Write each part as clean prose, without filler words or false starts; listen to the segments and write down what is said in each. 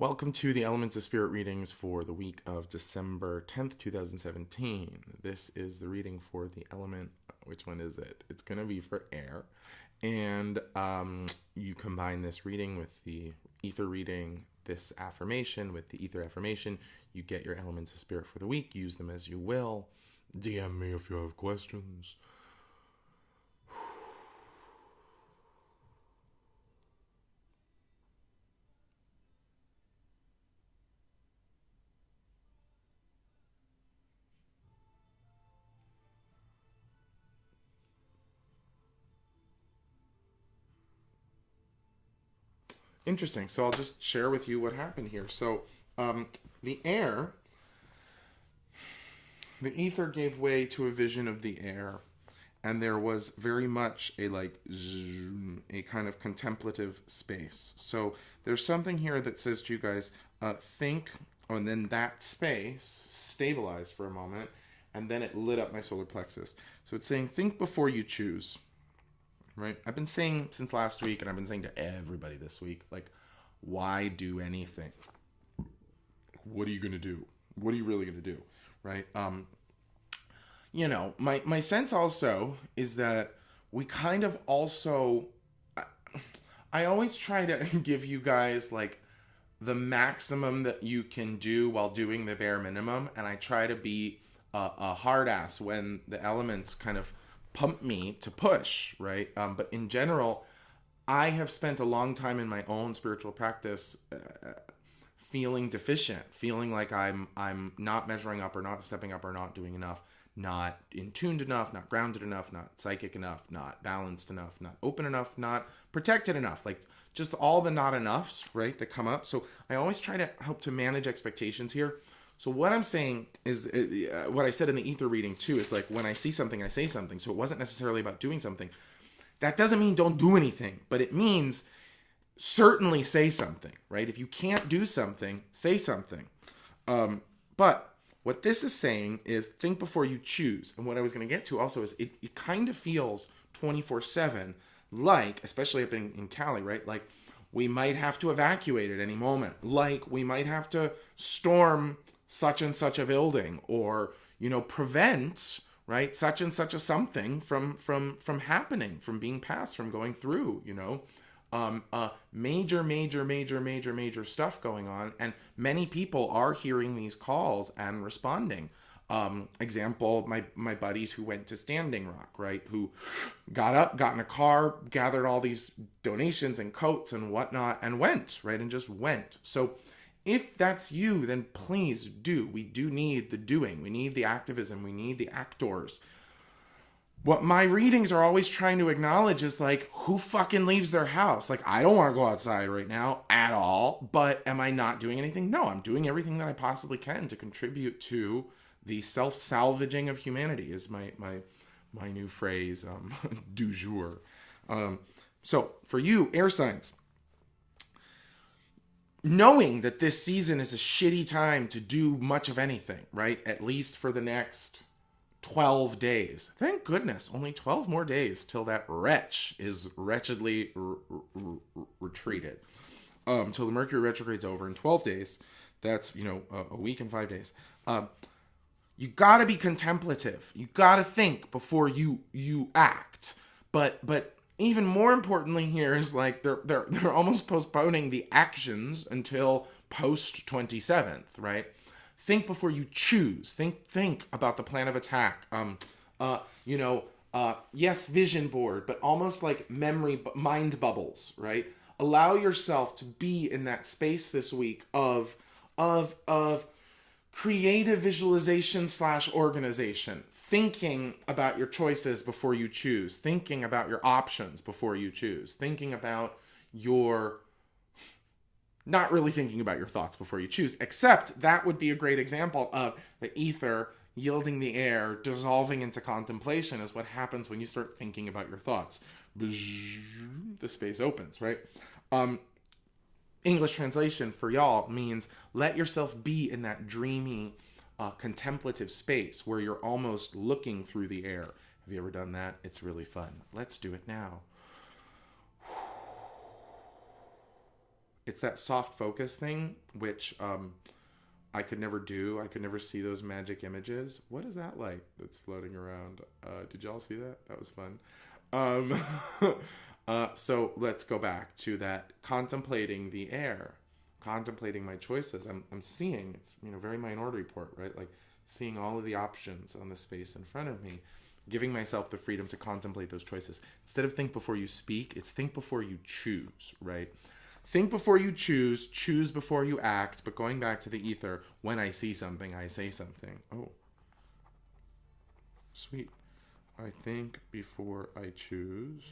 Welcome to the Elements of Spirit readings for the week of December 10th, 2017. This is the reading for the element. Which one is it? It's going to be for air. And you combine this reading with the ether reading, this affirmation with the ether affirmation. You get your Elements of Spirit for the week. Use them as you will. DM me if you have questions. Interesting. So I'll just share with you what happened here. So the air, the ether gave way to a vision of the air, and there was very much a a kind of contemplative space. So there's something here that says to you guys, think, and then that space stabilized for a moment, and then it lit up my solar plexus. So it's saying, think before you choose. Right? I've been saying since last week, and I've been saying to everybody this week, like, why do anything? What are you going to do? What are you really going to do? Right? My sense also is that we kind of also, I always try to give you guys like the maximum that you can do while doing the bare minimum. And I try to be a hard ass when the elements kind of pump me to push, right? But in general, I have spent a long time in my own spiritual practice feeling deficient, feeling like I'm not measuring up or not stepping up or not doing enough, not in tuned enough, not grounded enough, not psychic enough, not balanced enough, not open enough, not protected enough, like just all the not enoughs, right, that come up. So I always try to help to manage expectations here. So what I'm saying is, what I said in the ether reading too, is like when I see something, I say something. So it wasn't necessarily about doing something. That doesn't mean don't do anything, but it means certainly say something, right? If you can't do something, say something. But what this is saying is think before you choose. And what I was going to get to also is it kind of feels 24/7 like, especially up in Cali, right? Like we might have to evacuate at any moment. Like we might have to storm such and such a building, or prevent, right, such and such a something from happening, from being passed, from going through, major stuff going on, and many people are hearing these calls and responding. Example, my buddies who went to Standing Rock, right, who got up, got in a car, gathered all these donations and coats and whatnot, and went, right, and just went. So if that's you, then please do. We do need the doing. We need the activism. We need the actors. What my readings are always trying to acknowledge is like, who fucking leaves their house? Like, I don't want to go outside right now at all, but am I not doing anything? No, I'm doing everything that I possibly can to contribute to the self-salvaging of humanity is my new phrase, du jour. So for you, air signs, knowing that this season is a shitty time to do much of anything, right? At least for the next 12 days. Thank goodness, only 12 more days till that wretch is wretchedly retreated. Till the Mercury retrograde's over in 12 days. That's, a week and 5 days. You gotta be contemplative. You gotta think before you act. But even more importantly here is like they're almost postponing the actions until post 27th, right? Think before you choose. Think about the plan of attack. Yes, vision board, but almost like mind bubbles, right? Allow yourself to be in that space this week of creative visualization / organization. Thinking about your choices before you choose. Thinking about your options before you choose. Thinking about not really thinking about your thoughts before you choose, except that would be a great example of the ether yielding the air, dissolving into contemplation is what happens when you start thinking about your thoughts. The space opens, right? English translation for y'all means let yourself be in that dreamy, contemplative space where you're almost looking through the air. Have you ever done that? It's really fun. Let's do it now. it's that soft focus thing, which I could never do. I could never see those magic images. What is that light that's floating around? Did y'all see that? That was fun. So let's go back to that contemplating the air, contemplating my choices. I'm seeing, it's, you know, very Minority Report, right? Like seeing all of the options on the space in front of me, giving myself the freedom to contemplate those choices. Instead of think before you speak, it's think before you choose, right? Think before you choose before you act, but going back to the ether, when I see something, I say something. Oh, sweet. I think before I choose.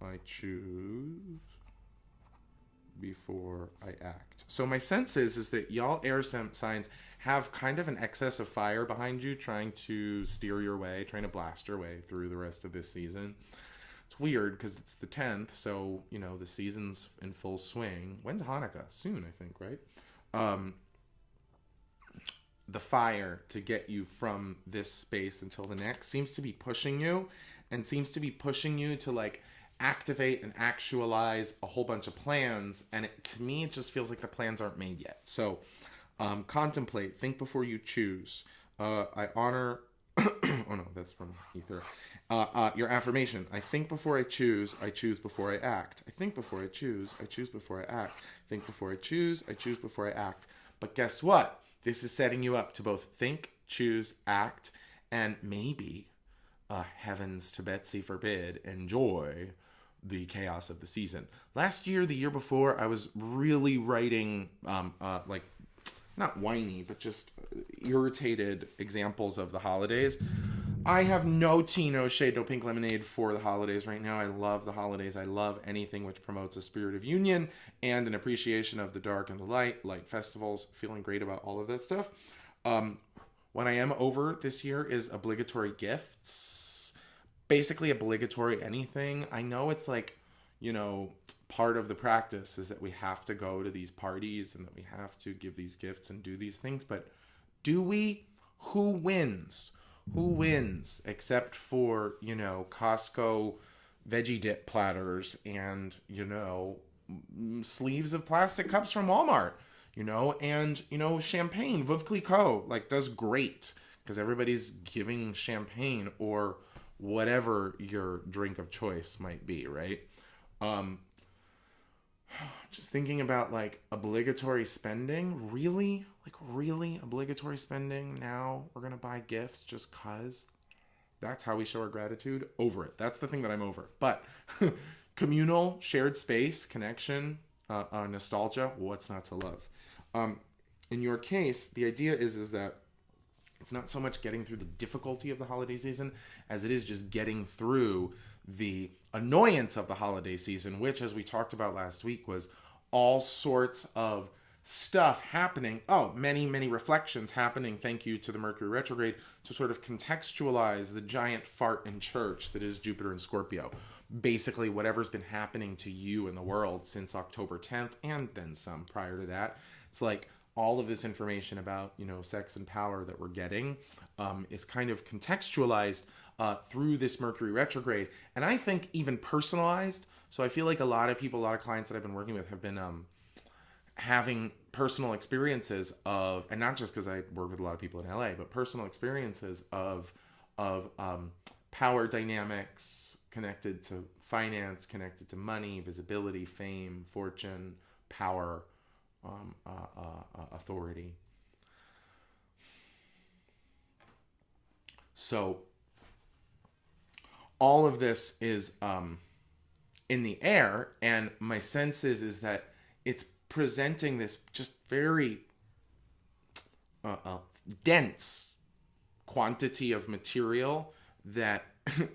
I choose before I act. So my sense is that y'all air signs have kind of an excess of fire behind you trying to steer your way, trying to blast your way through the rest of this season. It's weird because it's the 10th, so, you know, the season's in full swing. When's Hanukkah? Soon, I think, right? The fire to get you from this space until the next seems to be pushing you, and seems to be pushing you to, like, activate and actualize a whole bunch of plans. And to me, it just feels like the plans aren't made yet. So contemplate, think before you choose. I honor... oh, no, that's from ether. Your affirmation. I think before I choose before I act. I think before I choose before I act. Think before I choose before I act. But guess what? This is setting you up to both think, choose, act, and maybe, heavens to Betsy forbid, enjoy the chaos of the season. Last year, the year before, I was really writing, like, not whiny, but just irritated examples of the holidays. I have no tea, no shade, no pink lemonade for the holidays right now. I love the holidays. I love anything which promotes a spirit of union and an appreciation of the dark and the light festivals, feeling great about all of that stuff. What I am over this year is obligatory gifts. Basically obligatory anything. I know it's like, you know, part of the practice is that we have to go to these parties and that we have to give these gifts and do these things. But do we? Who wins? Who wins except for, you know, Costco veggie dip platters and, you know, sleeves of plastic cups from Walmart, you know, and, you know, champagne. Veuve Clicquot, like, does great because everybody's giving champagne or whatever your drink of choice might be, right? Just thinking about, like, obligatory spending. Really? Like, really? Obligatory spending? Now we're going to buy gifts just because? That's how we show our gratitude? Over it. That's the thing that I'm over. But communal, shared space, connection, nostalgia, what's not to love? In your case, the idea is that it's not so much getting through the difficulty of the holiday season as it is just getting through the annoyance of the holiday season, which, as we talked about last week, was all sorts of stuff happening. Oh, many, many reflections happening. Thank you to the Mercury retrograde to sort of contextualize the giant fart in church that is Jupiter and Scorpio. Basically, whatever's been happening to you in the world since October 10th and then some prior to that. It's like all of this information about, you know, sex and power that we're getting is kind of contextualized through this Mercury retrograde. And I think even personalized. So I feel like a lot of people, a lot of clients that I've been working with have been having personal experiences of, and not just because I work with a lot of people in LA, but personal experiences of power dynamics connected to finance, connected to money, visibility, fame, fortune, power, authority. So all of this is in the air, and my sense is that it's presenting this just very dense quantity of material that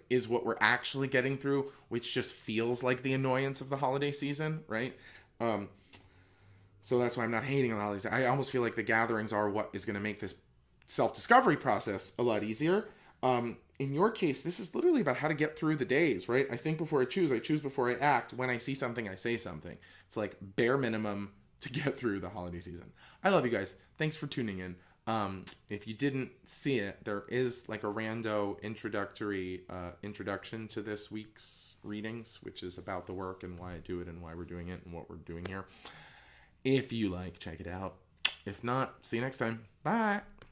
is what we're actually getting through, which just feels like the annoyance of the holiday season, right? So that's why I'm not hating on the holidays. I almost feel like the gatherings are what is going to make this self-discovery process a lot easier. In your case, this is literally about how to get through the days, right? I think before I choose before I act. When I see something, I say something. It's like bare minimum to get through the holiday season. I love you guys. Thanks for tuning in. If you didn't see it, there is like a rando introduction to this week's readings, which is about the work and why I do it and why we're doing it and what we're doing here. If you like, check it out. If not, see you next time. Bye.